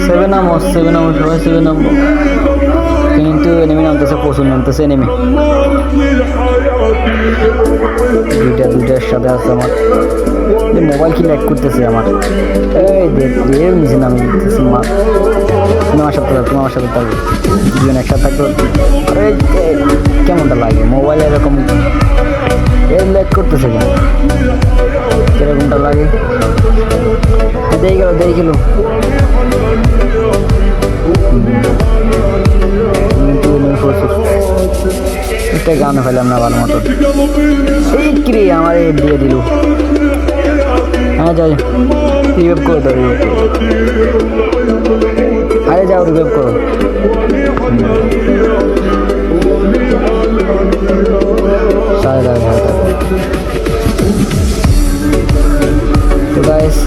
Seven নামো সবাই seven নামো, কিন্তু এনিমি নামতেছে, প্রচুর নামতেছে এনিমি। দুইটার সাথে আছে আমার মোবাইল কি ল্যাগ করতেছে আমার। এই দেব নিচে নামে দিতেছে মা। তুমি আমার সাথে থাকবে, দুজন একসাথে থাকবে। আরে কেমনটা লাগে মোবাইল এরকম ল্যাগ করতেছে কেন, কিরকমটা লাগে। দেখে গেল একটা গান ফেলাম না ভালো মতো। এই কিরে আমার দিয়ে দিল। হ্যাঁ যাই রিভাইভ করে দাও, আরে যাও রিভাইভ করো। তো গাইস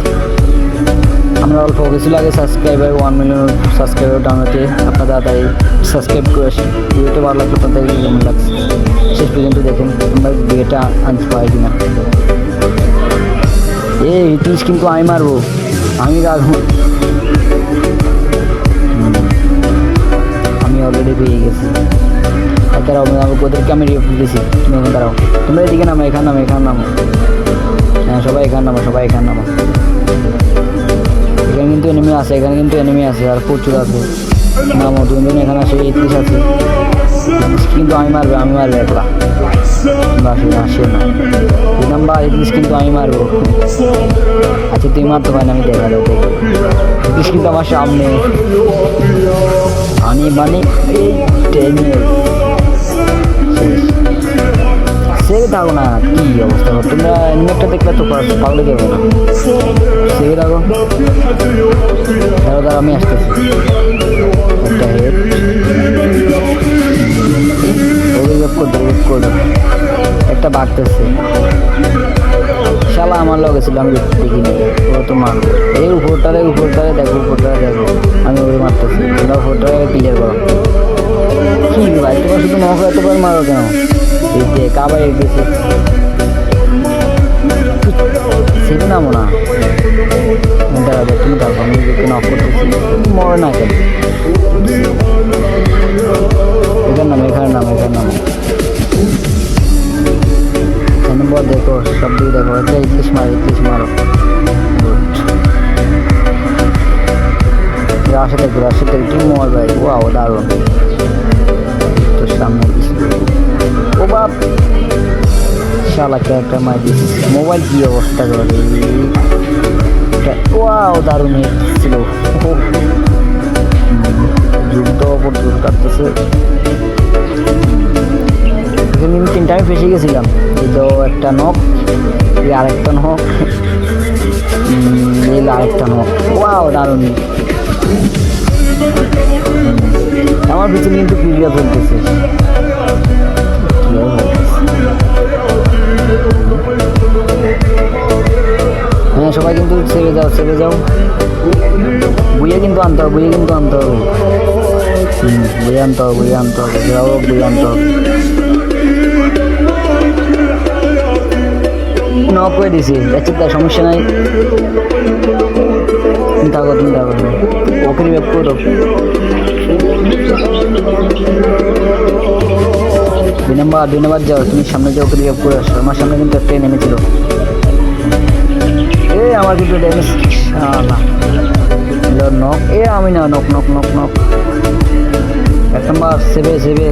আমরা অল্প গেছিল আগে সাবস্ক্রাইবার 1 মিলিয়ন সাবস্ক্রাইবার ডাউন হতে। আপনার তাড়াতাড়ি সাবস্ক্রাইব করে আসেন। ভিডিওটা ভালো লাগলে আপনাদের কেমন লাগছে শেষ পর্যন্ত দেখেন, আমরা ভিডিওটা আনতে পারি কিনা। এই ইতিস কিন্তু আমি মারবো, আমি রাখবো। আমি অলরেডি পেয়ে গেছি। তারাও ওদেরকে আমি রিভিউ দিয়েছি। তুমি এখন দাঁড়াও, তোমরা এদিকে নামো, এখানে নামো। হ্যাঁ সবাই এখানে নামো। এখানে কিন্তু এনিমি আছে, আর প্রচুর আছে। নামো দুজন এখানে আসে, 31 আছে, কিন্তু আমি মারবো একলা। আসে না 2 নাম্বার 31 কিন্তু আমি মারবো। আচ্ছা তুই মারতে পারি না, আমি দেখা যাও। 31 কিন্তু আমার সামনে। বানি সেরে থাকো না, কি অবস্থা তোমরা এনিমেটটা দেখলে তো পাগলে যাবে না। সেরে থাকো, দাঁড়া আমি আসতেছি। একটা হেড রিভাইভ করে দাও। একটা বাড়তেছে, শালা আমার লগে ছিল, আমি দেখিনি। ও তো মারবো। এই উপরটারে দেখো, আমি ওরে মারতেছি। তোমরা উপরটারে ক্লিয়ার করো। কি ভাই তোমার শুধু নখ এতবার মারো কেন? এই যে কাবাই গেছে, সেটা নামো না। দাঁড়াবে তুমি থাকো, আমি নখ করতেছি। মরে না কেন? এখানে নামো। নম্বর দেখো, সব দিকে দেখো। একটা 31 মারো। রাশিতে একটু মোবাইল ভাই, ওয়াও দারুণ। তো সামনে ও বাপ, শালা ক্যারেক্টার মার দিস। মোবাইল কি অবস্থা করে, ওয়াও দারুণ ছিল। যুদ্ধ প্রচুর কাটতেছে। এখানে আমি 3টা আমি ফেসে গেছিলাম। তো একটা নখ, আরেকটা নখ, আরেকটা নখ। ওয়াও দারুণ। আমার পিছনে কিন্তু ক্লিয়ার চলতেছে। হ্যাঁ সবাই কিন্তু ছেড়ে যাও। বইয়ে কিন্তু আনতে হবে। বইয়ে আনতে হবে। নক করে দিছি, দেখছি তার সমস্যা নাই। তুমি থাকো, ওকে রিভাইভ করে দাও। 2 নাম্বার যাও, তুমি সামনে যাও, ওকে রিভাইভ করে আসো। আমার সামনে কিন্তু একটা এনিমি ছিল। আমার কিন্তু ড্যামেজ না নক। আমি না নক। 1 নাম্বার সেভে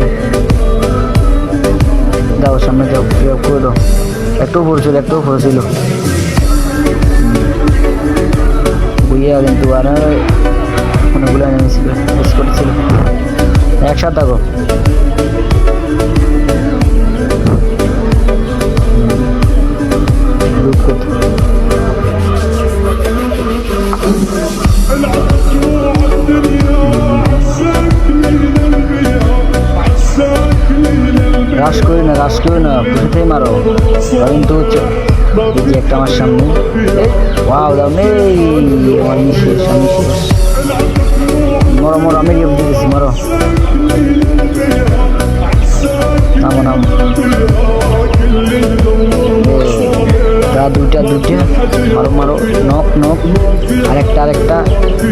দাও, সামনে যাও, রিভাইভ করে দাও। একটু পড়ছিল বুঝিয়া, কিন্তু আর অনেকগুলো এনিমি ছিল, করছিল। একসাথে থাকো। রাশ করি না, পুষেতেই মারো। কিন্তু একটা আমার সামনে, ওয়াও দাও নেই। আমার শেষ, মরো আমি রিভ দিতেছি, মরো। নামো দুইটা মারো। নক আরেকটা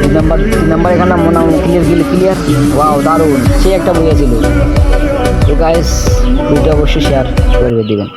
2 নাম্বার এখানে মনে ক্লিয়ার। ওয়াও দারুণ, সে একটা বইয়া ছিল। তো গাইস ভিডিও অবশ্যই শেয়ার করে দিবেন।